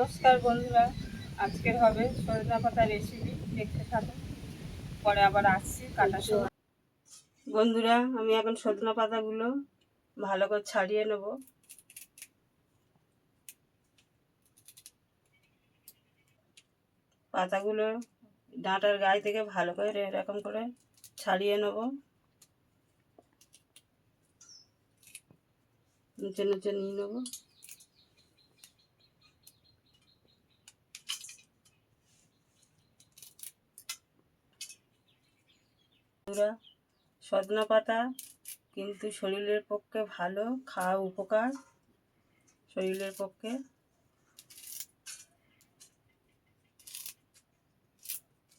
নমস্কার বন্ধুরা, আজকের হবে সজনা পাতা রেসিপি, দেখতে থাকুন। পরে আবার আসছি কাটার সময়। বন্ধুরা, আমি এখন সজনা পাতাগুলো ভালো করে ছাড়িয়ে নেব। পাতাগুলো ডাঁটার গায়ে থেকে ভালো করে এরকম করে ছাড়িয়ে নেব। নিচে নিচে নিয়ে নেব। সজনা পাতা কিন্তু শরীরের পক্ষে ভালো, খাওয়া উপকার শরীরের পক্ষে।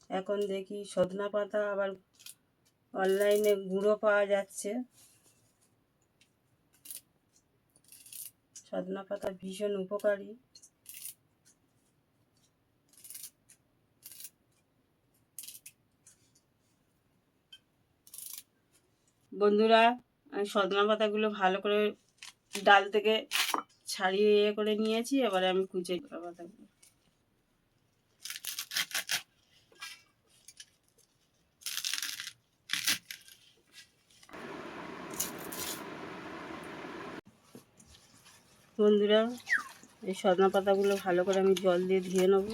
এখন দেখি সজনা পাতা আবার অনলাইনে গুঁড়ো পাওয়া যাচ্ছে। সজনা পাতা ভীষণ উপকারী। বন্ধুরা, আমি সজনা পাতাগুলো ভালো করে ডাল থেকে ছাড়িয়ে করে নিয়েছি। এবারে আমি কুচে পাতাগুলো বন্ধুরা, এই সজনা পাতাগুলো ভালো করে আমি জল দিয়ে ধুয়ে নেব।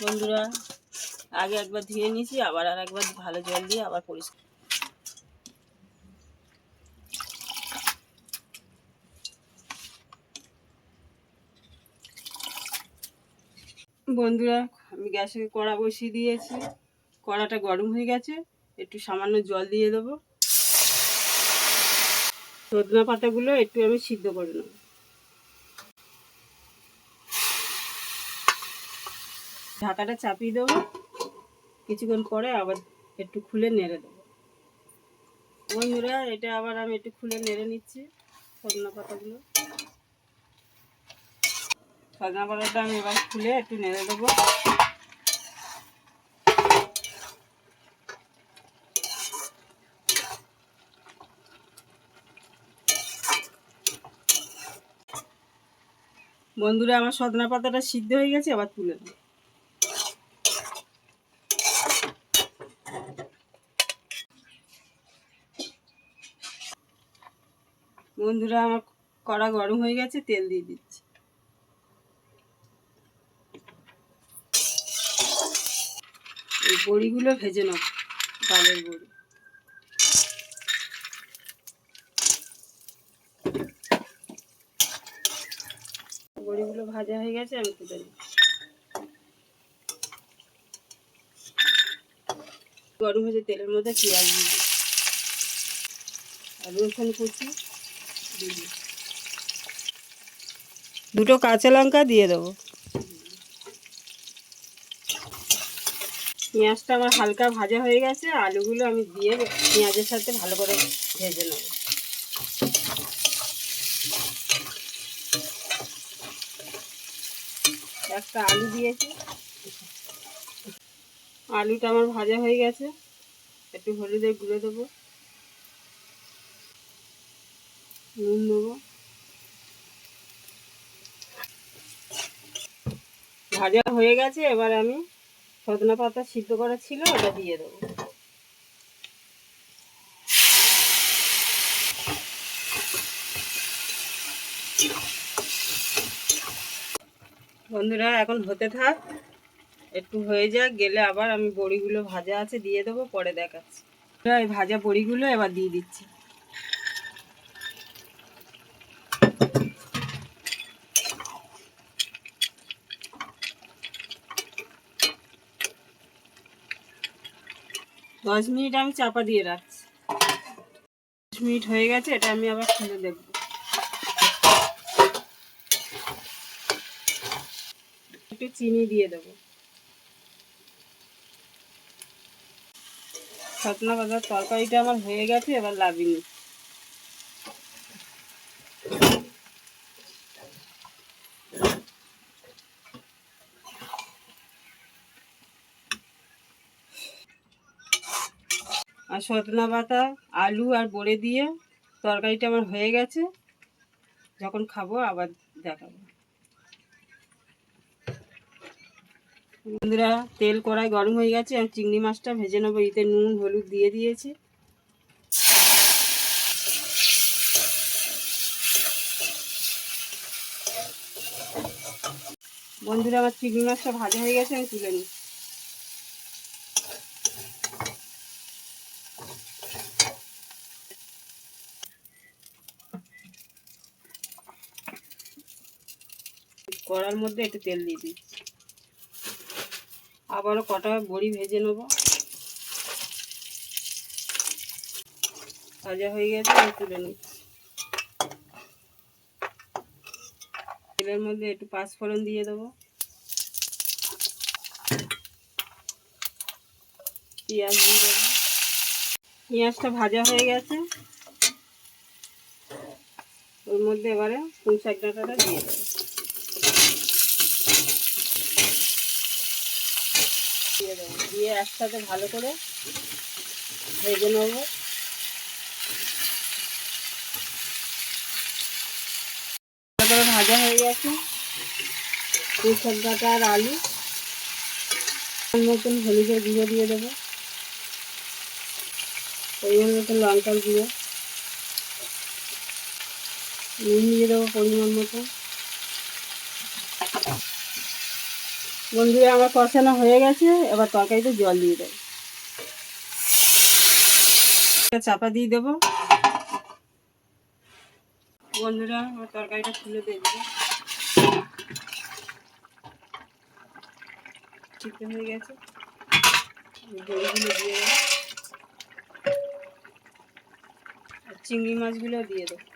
বন্ধুরা, আগে একবার ধুয়ে নিয়েছি, আবার আর একবার ভালো জল দিয়ে আবার পরিষ্কার। বন্ধুরা, আমি গ্যাসে কড়া বসিয়ে দিয়েছি। কড়াটা গরম হয়ে গেছে, একটু সামান্য জল দিয়ে দেবো। সজনা পাতাগুলো একটু আমি সিদ্ধ করে নেব। ঢাকাটা চাপিয়ে দেবো, কিছুক্ষণ পরে আবার একটু খুলে নেড়ে দেবো। বন্ধুরা, এটা আবার আমি একটু খুলে নেড়ে নিচ্ছি সজনা পাতাগুলো। সজনা পাতাটা আমি এবার খুলে একটু নেড়ে দেবো। বন্ধুরা, আমার সজনা পাতাটা সিদ্ধ হয়ে গেছে, আবার তুলে দেবো। বন্ধুরা, আমার কড়া গরম হয়ে গেছে, তেল দিয়ে দিচ্ছি। এই বড়িগুলো ভেজে নেব, ডালের বড়ি। বড়িগুলো ভাজা হয়ে গেছে, আমি তুলে নিই। গরম হয়েছে, তেলের মধ্যে পেঁয়াজ দিয়ে দিই আর রসুন কুচি দিয়ে, দুটো কাঁচা লঙ্কা দিয়ে দেবো। পেঁয়াজটা আমার হালকা ভাজা হয়ে গেছে, আলুগুলো আমি দিয়ে পেঁয়াজের সাথে ভালো করে ভেজে নেব। একটা আলু দিয়েছি, আলুটা আমার ভাজা হয়ে গেছে। একটু হলুদের গুঁড়ো দেবো, নুন দেবো। ভাজা হয়ে গেছে, এবার আমি সজনা পাতা সিদ্ধ করা ছিল ওটা দিয়ে দেবো। বন্ধুরা, এখন হতে থাক, একটু হয়ে যাক, গেলে আবার আমি বড়িগুলো ভাজা আছে দিয়ে দেবো, পরে দেখাচ্ছি। এই ভাজা বড়িগুলো এবার দিয়ে দিচ্ছি। দশ মিনিট আমি চাপা দিয়ে রাখছি। 10 মিনিট হয়ে গেছে, এটা আমি আবার খুলে দেখব। একটু চিনি দিয়ে দেবো। সজনা পাতার তরকারিটা আমার হয়ে গেছে, এবার লাভিয়ে নিই। আর সজনা পাতা, আলু আর বড়ি দিয়ে তরকারিটা আমার হয়ে গেছে। যখন খাবো আবার দেখাবো। বন্ধুরা, তেল কড়াই গরম হয়ে গেছে, আমি চিংড়ি মাছটা ভেজে নেবো। এতে নুন হলুদ দিয়ে দিয়েছি। বন্ধুরা, আমার চিংড়ি মাছটা ভাজা হয়ে গেছে, আমি তুলে নিই। কড়ার মধ্যে একটু তেল দিয়ে দিই। আবারও কটা বড়ি ভেজে নেব। ভাজা হয়ে গেছে, আমি তুলে নিই। তেলের মধ্যে একটু পাঁচফোড়ন দিয়ে দেবো, পেঁয়াজ দিয়ে দেবো। পেঁয়াজটা ভাজা হয়ে গেছে, ওর মধ্যে এবারে পুঁই শাক ডাঁটাটা দিয়ে দেবো। দিয়ে একসাথে ভালো করে ভেজে নেবো। ভালো করে ভাজা হয়ে গেছে। পুঁই শাক ডাঁটা আর আলু, মতন হলুদের গুঁড়ো দিয়ে দেবো, পরিমাণ মতন লঙ্কার গুঁড়ো, নুন দিয়ে দেবো পরিমাণ মতো। বন্ধুরা, আমার কষানো হয়ে গেছে, এবার তরকারিতে জল দিয়ে দেবো। চাপা দিয়ে দেবো। বন্ধুরা, আমার তরকারিটা খুলে দেখবো, সিদ্ধ হয়ে গেছে। বড়িগুলো দিয়ে দেবো আর চিংড়ি মাছগুলো দিয়ে দেবো।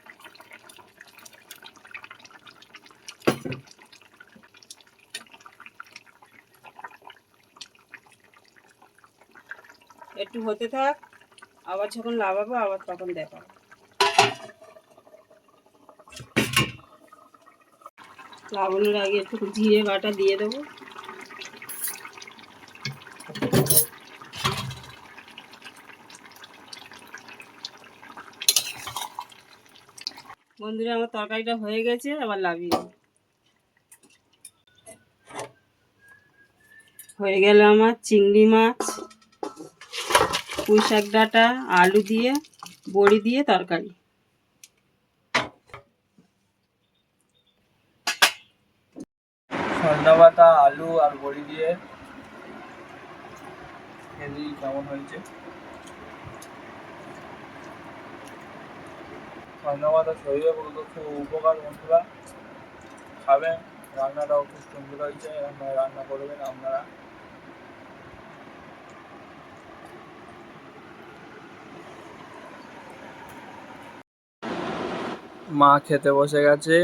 একটু হতে থাক, আবার যখন লাগাবো আবার তখন দেখাবো। লাগানোর আগে একটু জিরে বাটা দিয়ে দেবো। বন্ধুরা, আমার তরকারিটা হয়ে গেছে, আবার লাভিয়ে দেবো। হয়ে গেল আমার চিংড়ি মাছ, পুঁই শাক ডাঁটা, আলু দিয়ে বড়ি দিয়ে তরকারি। সজনা পাতা, আলু আর বড়ি দিয়ে খেলি কেমন হয়েছে। সজনা পাতা শরীরে খুব উপকার। বন্ধুরা খাবেন, রান্নাটাও খুব সুন্দর হয়েছে। আপনারা রান্না করবেন আপনারা। মা খেতে বসে গেছে,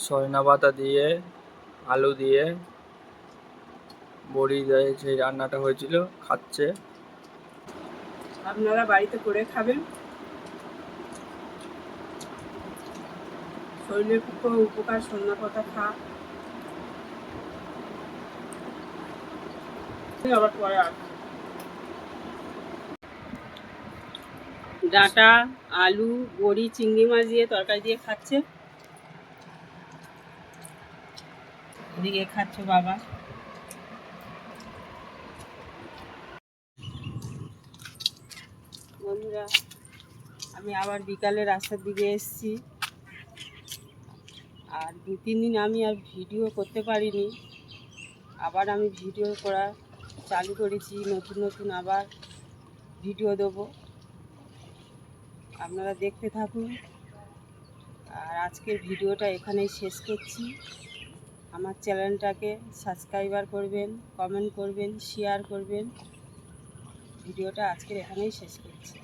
সজনা পাতা দিয়ে আলু দিয়ে বড়ি দিয়ে যে রান্নাটা হয়েছিল খাচ্ছে। আপনারা বাড়িতে করে খাবেন, শরীরের খুব উপকার সজনা পাতা খা। আবার পরে ডাঁটা, আলু, বড়ি, চিংড়ি মাছ দিয়ে তরকারি দিয়ে খাচ্ছে। এদিকে খাচ্ছে বাবা। বন্ধুরা, আমি আবার বিকালে রাস্তার দিকে এসেছি। আর 2-3 দিন আমি আর ভিডিও করতে পারিনি, আবার আমি ভিডিও করা চালু করেছি। নতুন নতুন আবার ভিডিও দেবো, আপনারা দেখতে থাকুন। আর আজকের ভিডিওটা এখানেই শেষ করছি। আমার চ্যানেলটাকে সাবস্ক্রাইবার করবেন, কমেন্ট করবেন, শেয়ার করবেন। ভিডিওটা আজকের এখানেই শেষ করছি।